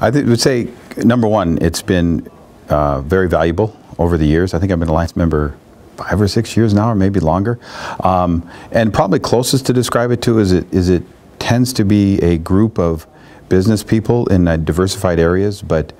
I would say, number one, it's been very valuable over the years. I think I've been an Alliance member 5 or 6 years now, or maybe longer. And probably closest to describe it to is it tends to be a group of business people in diversified areas, but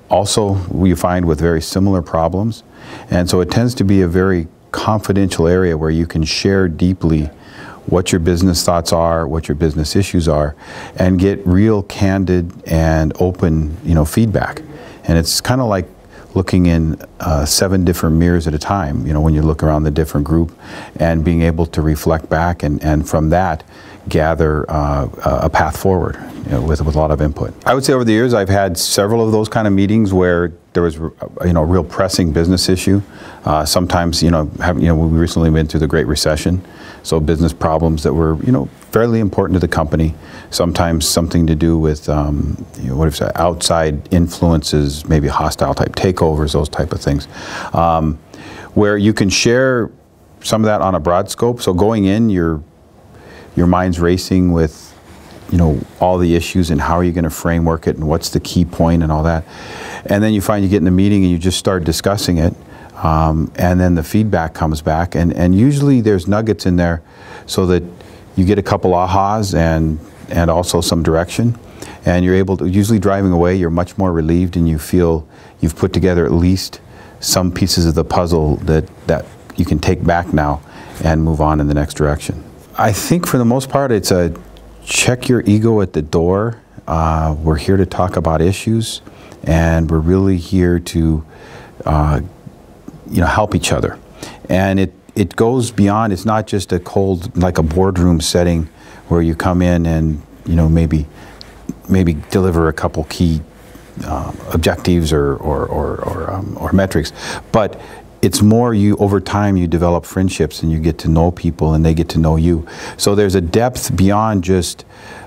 also we find with very similar problems. And so it tends to be a very confidential area where you can share deeply what your business thoughts are, what your business issues are, and get real candid and open, feedback. And it's kind of like looking in 7 different mirrors at a time, when you look around the different group, and being able to reflect back and from that gather a path forward with a lot of input. I would say over the years I've had several of those kind of meetings where there was a real pressing business issue. Sometimes we recently been through the Great Recession, so business problems that were fairly important to the company. Sometimes something to do with outside influences, maybe hostile type takeovers, those type of things, where you can share some of that on a broad scope. So going in, your mind's racing with all the issues and how are you going to framework it and what's the key point and all that. And then you find you get in the meeting and you just start discussing it, and then the feedback comes back, and usually there's nuggets in there so that you get a couple ahas and also some direction, and you're able to, usually driving away, you're much more relieved and you feel you've put together at least some pieces of the puzzle that you can take back now and move on in the next direction. I think for the most part it's a check your ego at the door. We're here to talk about issues, and we're really here to help each other. And it goes beyond, it's not just a cold, like a boardroom setting where you come in and maybe deliver a couple key objectives or metrics, but it's more over time you develop friendships and you get to know people and they get to know you. So there's a depth beyond just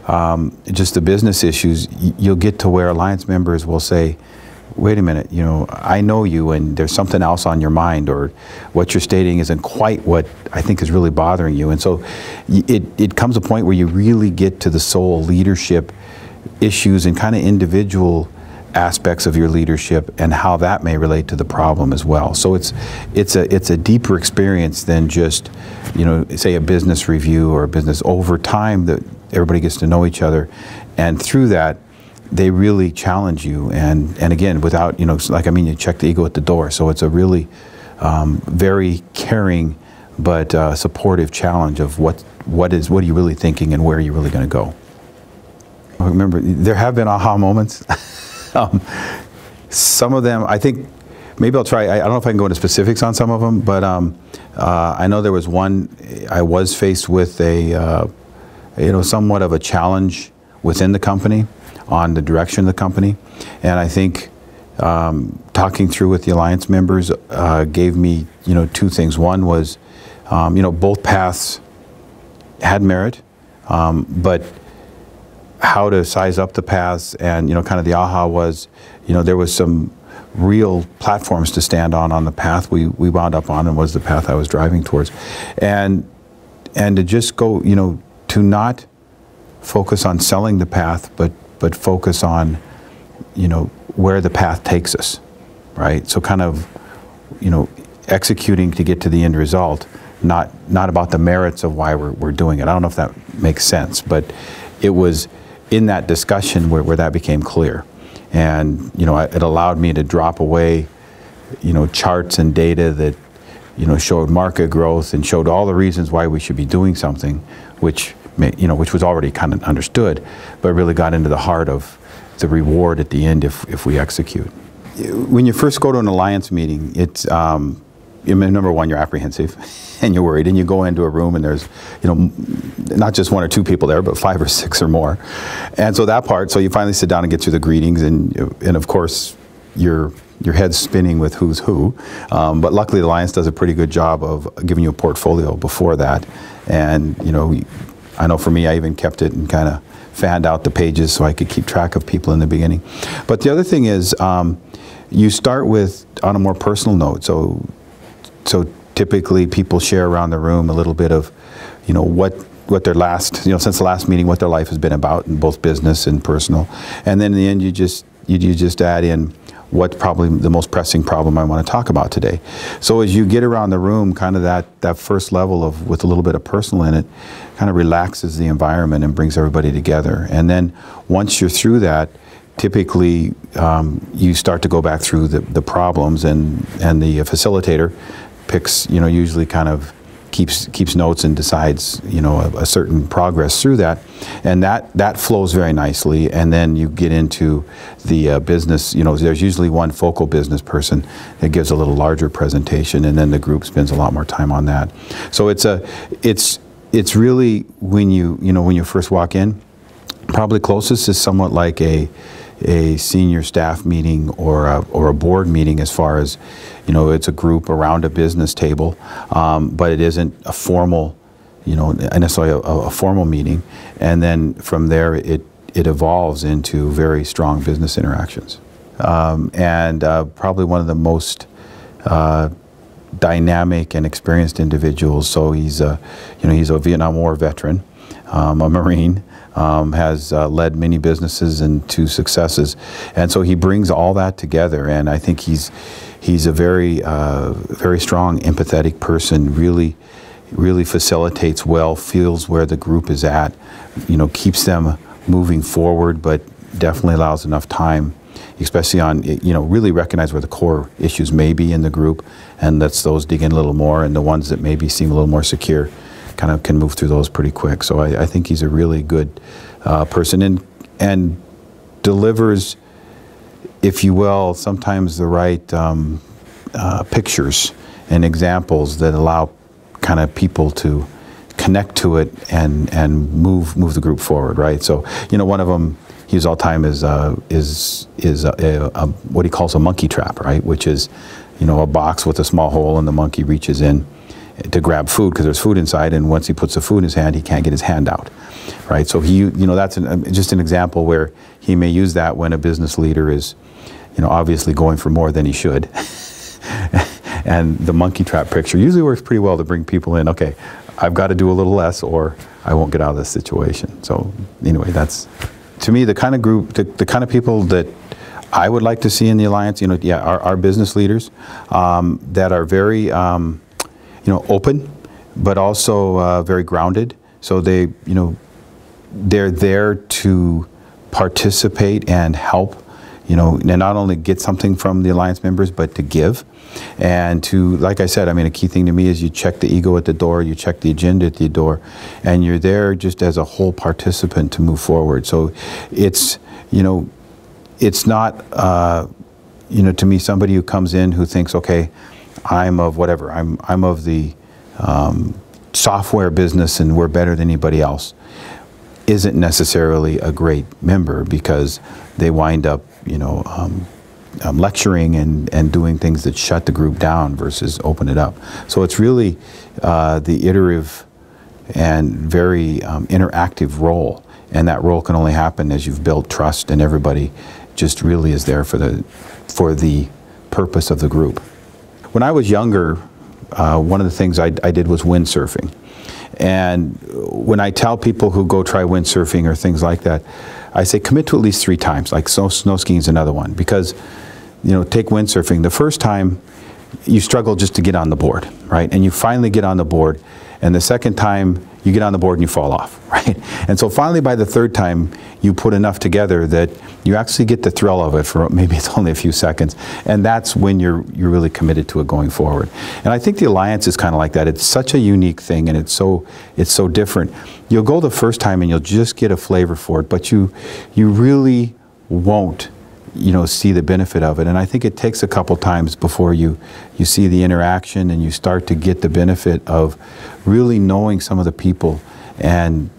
the business issues. You'll get to where Alliance members will say, wait a minute, I know you and there's something else on your mind, or what you're stating isn't quite what I think is really bothering you. And so it comes a point where you really get to the soul leadership issues and kind of individual aspects of your leadership and how that may relate to the problem as well. So it's a deeper experience than just say a business review or a business. Over time that everybody gets to know each other, and through that they really challenge you, and again, without you check the ego at the door. So it's a really very caring but supportive challenge of what are you really thinking and where are you really going to go. Remember, there have been aha moments. Some of them, I think, maybe I'll try, I don't know if I can go into specifics on some of them, but I know there was one, I was faced with a, somewhat of a challenge within the company on the direction of the company. And I think talking through with the Alliance members gave me, 2 things. One was, both paths had merit, but how to size up the paths, and kind of the aha was, there was some real platforms to stand on the path we wound up on, and was the path I was driving towards, and to just go, to not focus on selling the path, but focus on, where the path takes us, right? So kind of, executing to get to the end result, not about the merits of why we're doing it. I don't know if that makes sense, but it was in that discussion where that became clear. And it allowed me to drop away charts and data that showed market growth and showed all the reasons why we should be doing something, which was already kind of understood, but really got into the heart of the reward at the end if we execute. When you first go to an Alliance meeting, it's number one, you're apprehensive and you're worried, and you go into a room and there's not just 1 or 2 people there, but 5 or 6 or more. And so that part, so you finally sit down and get through the greetings, and of course your head's spinning with who's who, but luckily the Alliance does a pretty good job of giving you a portfolio before that. And I know for me, I even kept it and kind of fanned out the pages so I could keep track of people in the beginning. But the other thing is, you start with on a more personal note. So typically people share around the room a little bit of, what their last, since the last meeting, what their life has been about in both business and personal. And then in the end, you just add in what's probably the most pressing problem I want to talk about today. So as you get around the room, kind of that first level of, with a little bit of personal in it, kind of relaxes the environment and brings everybody together. And then once you're through that, typically you start to go back through the problems, and the facilitator picks, usually kind of keeps notes and decides, a certain progress through that, and that flows very nicely. And then you get into the business. There's usually one focal business person that gives a little larger presentation, and then the group spends a lot more time on that. So it's really, when you first walk in, probably closest is somewhat like a senior staff meeting or a board meeting, as far as, it's a group around a business table, but it isn't a formal, necessarily a formal meeting. And then from there, it evolves into very strong business interactions. And probably one of the most dynamic and experienced individuals. So he's a Vietnam War veteran, a Marine. Has led many businesses into successes, and so he brings all that together. And I think he's a very very strong, empathetic person. Really facilitates well, feels where the group is at, keeps them moving forward, but definitely allows enough time, especially on, really recognize where the core issues may be in the group, and lets those dig in a little more, and the ones that maybe seem a little more secure kind of can move through those pretty quick. So I think he's a really good person, and delivers, if you will, sometimes the right pictures and examples that allow kind of people to connect to it and move the group forward, right? So, one of them he uses all the time is what he calls a monkey trap, right? Which is, a box with a small hole, and the monkey reaches in to grab food because there's food inside, and once he puts the food in his hand, he can't get his hand out, right? So that's just an example where he may use that when a business leader is, obviously going for more than he should. And the monkey trap picture usually works pretty well to bring people in. Okay, I've got to do a little less, or I won't get out of this situation. So anyway, that's, to me, the kind of group, the kind of people that I would like to see in the Alliance. Our business leaders that are very open, but also very grounded. So they're there to participate and help, and not only get something from the Alliance members, but to give. And to, like I said, a key thing to me is you check the ego at the door, you check the agenda at the door, and you're there just as a whole participant to move forward. So it's, it's not, to me, somebody who comes in who thinks, okay, I'm of whatever, I'm of the software business and we're better than anybody else, isn't necessarily a great member, because they wind up, lecturing and doing things that shut the group down versus open it up. So it's really the iterative and very interactive role, and that role can only happen as you've built trust, and everybody just really is there for the purpose of the group. When I was younger, one of the things I did was windsurfing. And when I tell people who go try windsurfing or things like that, I say commit to at least 3 times, like snow skiing is another one. Because, take windsurfing, the first time you struggle just to get on the board, right? And you finally get on the board, and the second time you get on the board and you fall off, right? And so finally by the 3rd time you put enough together that you actually get the thrill of it for maybe it's only a few seconds, and that's when you're really committed to it going forward. And I think the Alliance is kind of like that. It's such a unique thing, and it's so different. You'll go the first time and you'll just get a flavor for it, but you really won't see the benefit of it. And I think it takes a couple times before you see the interaction and you start to get the benefit of really knowing some of the people and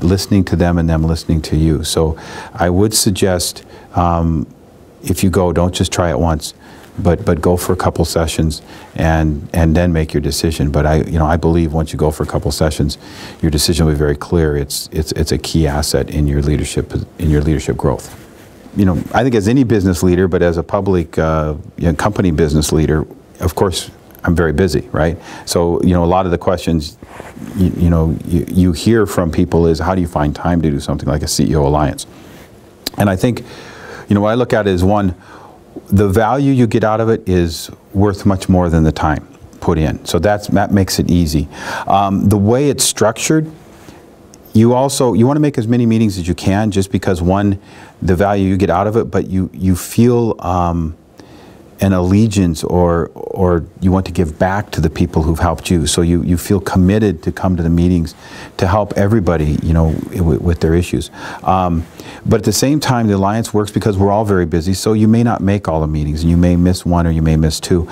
listening to them and them listening to you. So I would suggest, if you go, don't just try it once, but go for a couple sessions and then make your decision. But I believe once you go for a couple sessions, your decision will be very clear. It's a key asset in your leadership growth. I think as any business leader, but as a public company business leader, of course, I'm very busy, right? So, you know, a lot of the questions, you hear from people is, how do you find time to do something like a CEO Alliance? And I think, you know, what I look at is, one, the value you get out of it is worth much more than the time put in. So that makes it easy. The way it's structured, you want to make as many meetings as you can, just because, one, the value you get out of it, but you feel an allegiance, or you want to give back to the people who've helped you. So you feel committed to come to the meetings to help everybody, you know, with their issues. But at the same time, the Alliance works because we're all very busy, so you may not make all the meetings, and you may miss one or you may miss two,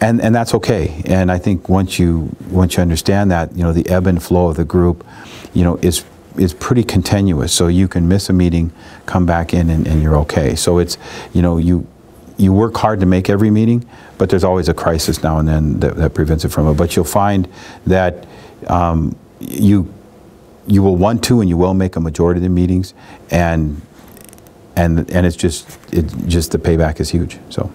and that's okay. And I think once you understand that, you know, the ebb and flow of the group, you know, is pretty continuous. So you can miss a meeting, come back in, and you're okay. So it's, you know, you work hard to make every meeting, but there's always a crisis now and then that prevents it from it. But you'll find that you will want to, and you will make a majority of the meetings, and it's just the payback is huge. So.